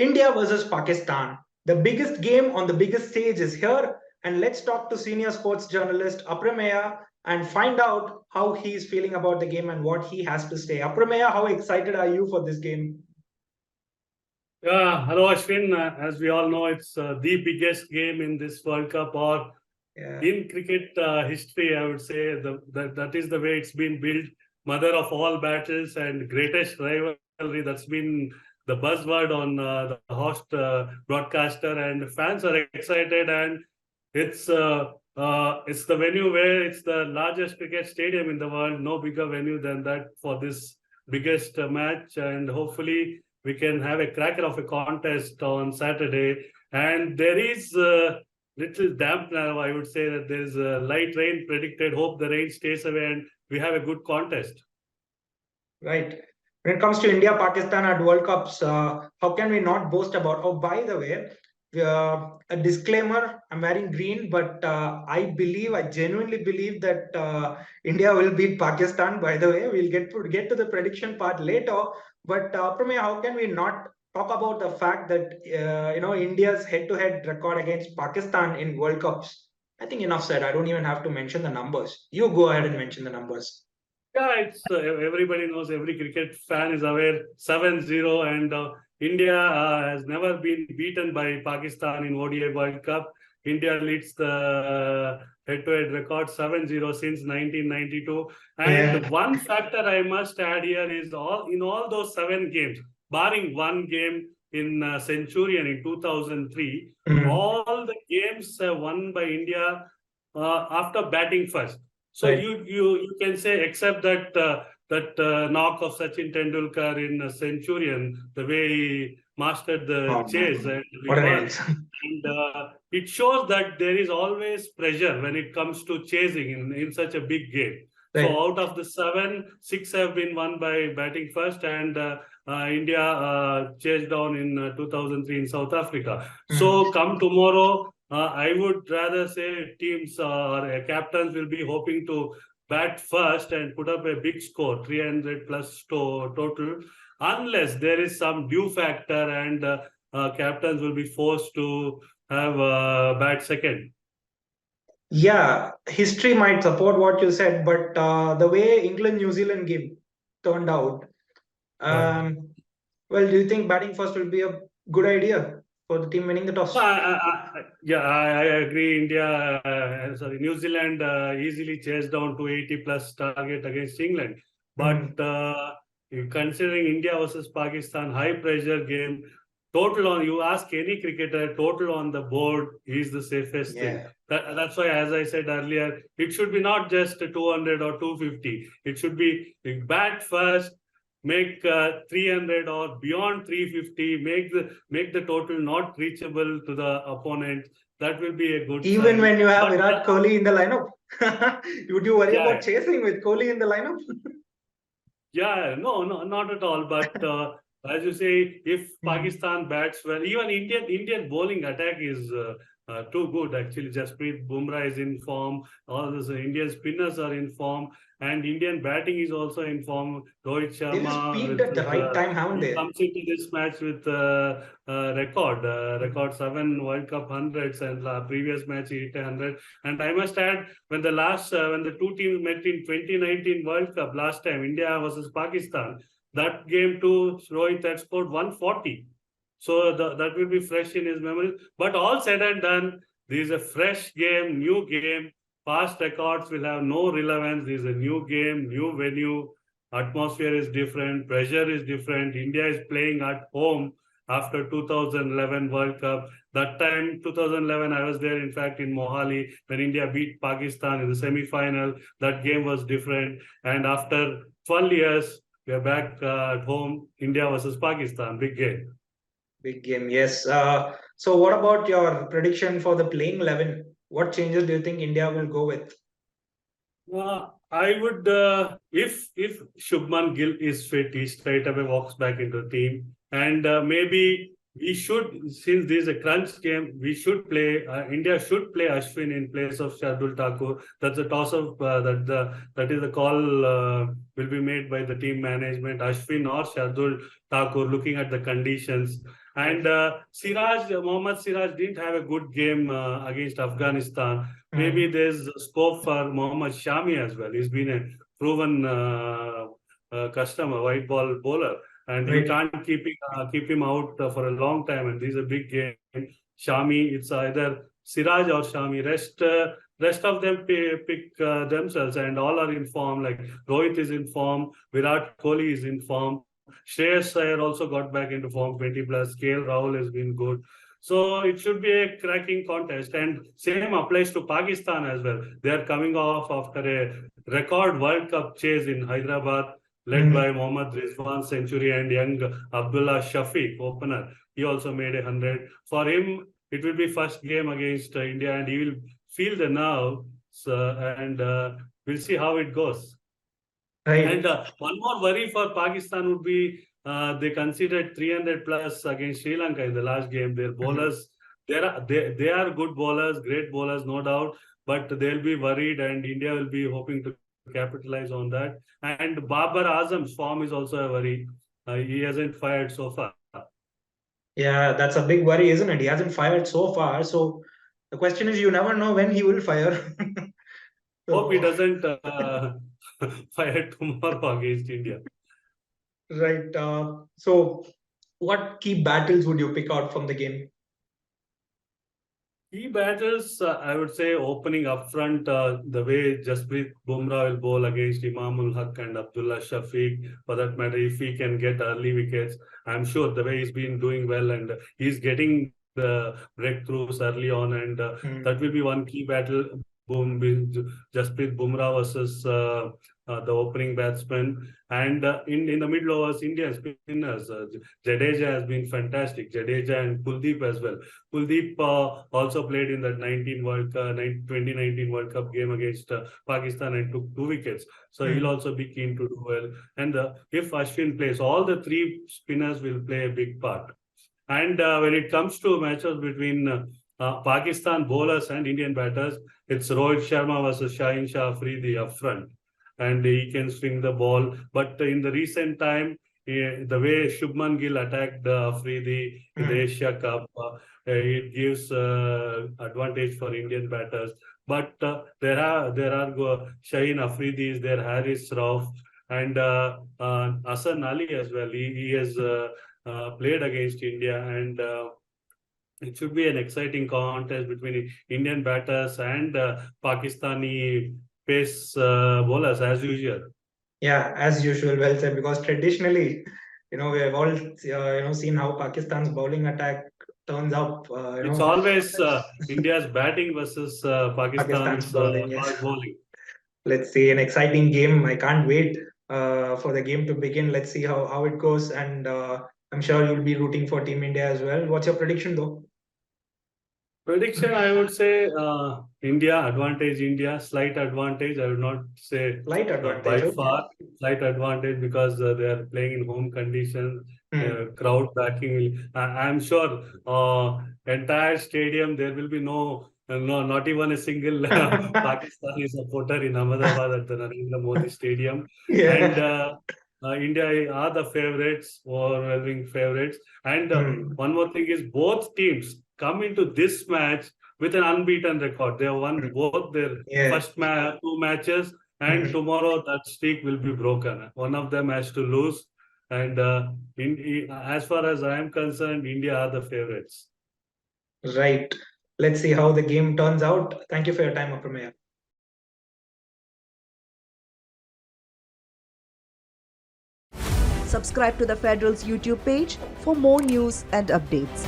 India versus Pakistan. The biggest game on the biggest stage is here. And let's talk to senior sports journalist Aprameya and find out how he's feeling about the game and what he has to say. Aprameya, how excited are you for this game? Yeah, hello Ashwin. As we all know, it's the biggest game in this World Cup or in cricket history. I would say that is the way it's been built. Mother of all battles and greatest rivalry. That's been the buzzword on the host broadcaster, and fans are excited. And it's the venue where it's the largest cricket stadium in the world. No bigger venue than that for this biggest match, and hopefully we can have a cracker of a contest on Saturday. And there is little damp now. I would say that there's light rain predicted. Hope the rain stays away and we have a good contest. Right. When it comes to India, Pakistan at World Cups, how can we not boast about? Oh, by the way, a disclaimer: I'm wearing green, but I genuinely believe that India will beat Pakistan. By the way, we'll get to the prediction part later. But Pramay, how can we not talk about the fact that India's head-to-head record against Pakistan in World Cups? I think enough said. I don't even have to mention the numbers. You go ahead and mention the numbers. Yeah, it's everybody knows, every cricket fan is aware, 7-0, and India has never been beaten by Pakistan in ODI World Cup. India leads the head-to-head record 7-0 since 1992. And one factor I must add here is in all those 7 games, barring one game in Centurion in 2003, all the games won by India after batting first. So you can say, except that knock of Sachin Tendulkar in Centurion, the way he mastered the chase, and it shows that there is always pressure when it comes to chasing in such a big game. So out of the 7, 6 have been won by batting first, and India chased down in 2003 in South Africa. So come tomorrow, I would rather say teams or captains will be hoping to bat first and put up a big score, 300 plus total, unless there is some due factor and captains will be forced to have bat second. Yeah, history might support what you said, but the way England-New Zealand game turned out, well, do you think batting first will be a good idea for the team winning the toss? I agree. New Zealand easily chased down to 80 plus target against England. But considering India versus Pakistan, high pressure game, you ask any cricketer, total on the board is the safest thing. That's why, as I said earlier, it should be not just 200 or 250. It should be bat first, make 300 or beyond 350, make the total not reachable to the opponent. That will be a good even sign. When you have Virat Kohli in the lineup. Would you worry about chasing with Kohli in the lineup? No, not at all. But as you say, if Pakistan bats well, even Indian bowling attack is too good. Actually, Jasprit Bumrah is in form. All the Indian spinners are in form, and Indian batting is also in form. Rohit Sharma peaked at the right time, haven't they? Comes into this match with record 7 World Cup hundreds, and previous match he hit 100. And I must add, when the two teams met in 2019 World Cup last time, India versus Pakistan, that game too, Rohit had scored 140. So that will be fresh in his memory. But all said and done, this is a fresh game, new game. Past records will have no relevance. This is a new game, new venue. Atmosphere is different. Pressure is different. India is playing at home after 2011 World Cup. That time, 2011, I was there, in fact, in Mohali, when India beat Pakistan in the semi-final. That game was different. And after 12 years, we are back at home, India versus Pakistan. Big game. Big game, yes. So what about your prediction for the playing 11? What changes do you think India will go with? I would, if Shubman Gill is fit, he straight away walks back into the team. And maybe we should, since this is a crunch game, we should play, India should play Ashwin in place of Shardul Thakur. That's a toss-up, that is the call will be made by the team management, Ashwin or Shardul Thakur, looking at the conditions. And Mohammad Siraj didn't have a good game against Afghanistan. Maybe there's scope for Mohammad Shami as well. He's been a proven customer, white ball bowler, and you can't keep him out for a long time. And this is a big game. Shami, it's either Siraj or Shami. Rest of them pick themselves, and all are in form. Like Rohit is in form, Virat Kohli is in form. Shreyas Iyer also got back into form, 20 plus. Rahul has been good. So it should be a cracking contest. And same applies to Pakistan as well. They are coming off after a record World Cup chase in Hyderabad, led by Mohammad Rizwan century and young Abdullah Shafiq, opener. He also made 100. For him, it will be first game against India, and he will feel the nerves, and we'll see how it goes. And one more worry for Pakistan would be they considered 300 plus against Sri Lanka in the last game. Their bowlers, they are good bowlers, great bowlers, no doubt, but they'll be worried, and India will be hoping to capitalize on that. And Babar Azam's form is also a worry. He hasn't fired so far. Yeah, that's a big worry, isn't it? He hasn't fired so far. So the question is, you never know when he will fire. Hope he doesn't fire tomorrow against India. Right. So what key battles would you pick out from the game? Key battles, I would say, opening up front, the way Jasprit Bumrah will bowl against Imamul Haq and Abdullah Shafiq. For that matter, if he can get early wickets, I'm sure the way he's been doing well, and he's getting the breakthroughs early on, and that will be one key battle. Jasprit Bumrah versus the opening batsman, and in the middle overs, Indian spinners. Jadeja has been fantastic. Jadeja and Kuldeep as well. Kuldeep also played in that 2019 World Cup game against Pakistan and took 2 wickets. So he'll also be keen to do well. And if Ashwin plays, all the 3 spinners will play a big part. And when it comes to matches between Pakistan bowlers and Indian batters, it's Rohit Sharma versus Shaheen Shah Afridi up front, and he can swing the ball. But in the recent time, the way Shubman Gill attacked Afridi in the Asia Cup, it gives advantage for Indian batters. But there are Shaheen Afridi is there, Haris Rauf, and Hasan Ali as well. He has played against India, and it should be an exciting contest between Indian batters and Pakistani pace bowlers as usual. Yeah, as usual, well said. Because traditionally, we have all seen how Pakistan's bowling attack turns up. It's always India's batting versus Pakistan's bowling. Let's see, an exciting game. I can't wait for the game to begin. Let's see how it goes, and I'm sure you'll be rooting for Team India as well. What's your prediction, though? Prediction, I would say India, advantage India, slight advantage. I would not say slight advantage, by far, slight advantage, because they are playing in home conditions, crowd backing. I'm sure entire stadium, there will be not even a single Pakistani supporter in Ahmedabad at the Narendra Modi Stadium. And India are the favorites, overwhelming favorites. And one more thing is, both teams come into this match with an unbeaten record. They have won both their first 2 matches, and tomorrow that streak will be broken. One of them has to lose. And as far as I am concerned, India are the favorites. Right. Let's see how the game turns out. Thank you for your time, Aprameya. Subscribe to the Federal's YouTube page for more news and updates.